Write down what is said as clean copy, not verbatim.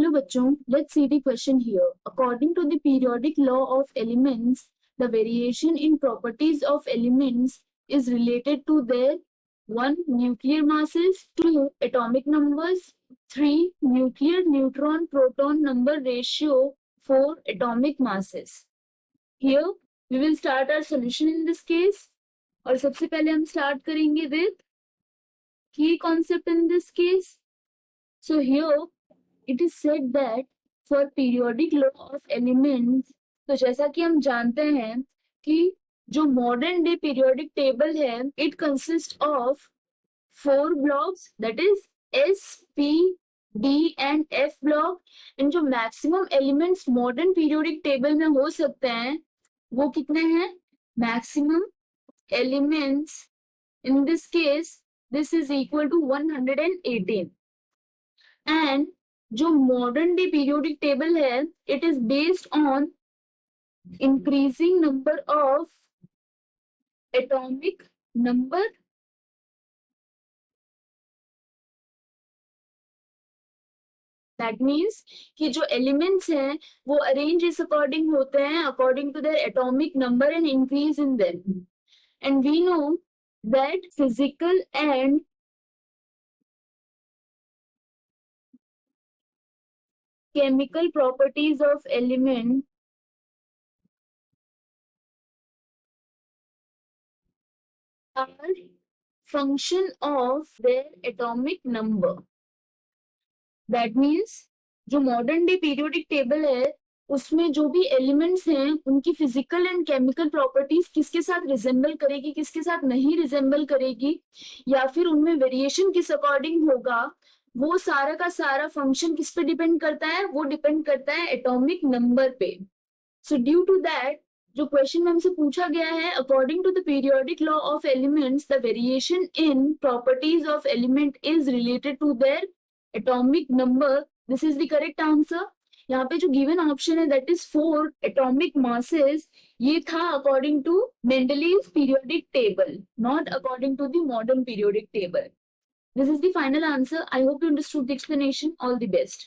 Hello बच्चों, let's see the question here. According to the periodic law of elements, the variation in properties of elements is related to their 1. Nuclear masses, 2. Atomic numbers, 3. Nuclear neutron proton number ratio, 4. Atomic masses. Here we will start our solution in this case. और सबसे पहले हम start करेंगे with key concept in this case. So here it is said that for periodic law of elements, तो जैसा कि हम जानते हैं कि जो modern day periodic table है, it consists of 4 blocks, that is S, P, D and F block, and जो maximum elements modern periodic table में हो सकते हैं वो कितने हैं? Maximum elements in this case this is equal to 118, and जो मॉडर्न डे पीरियोडिक टेबल है it is based on increasing number of atomic number that means कि जो एलिमेंट्स हैं वो अरेंज इस अकॉर्डिंग होते हैं according to their atomic number and increase in them, and we know that physical and chemical properties of element are function of their atomic number. That means जो modern day periodic table है उसमें जो भी elements हैं उनकी physical and chemical properties किसके साथ resemble करेगी, किसके साथ नहीं रिजेंबल करेगी, या फिर उनमें वेरिएशन किस अकॉर्डिंग होगा, वो सारा का सारा फंक्शन किस पे डिपेंड करता है? वो डिपेंड करता है एटॉमिक नंबर पे. सो ड्यू टू दैट जो क्वेश्चन में हमसे पूछा गया है, according to the periodic law of elements the variation in properties of element is related to their atomic number. This is the correct answer. यहाँ पे जो गिवन ऑप्शन है दैट इज 4 एटॉमिक मासेस, ये था according to Mendeleev periodic table, not according to the modern periodic table. This is the final answer. I hope you understood the explanation. All the best.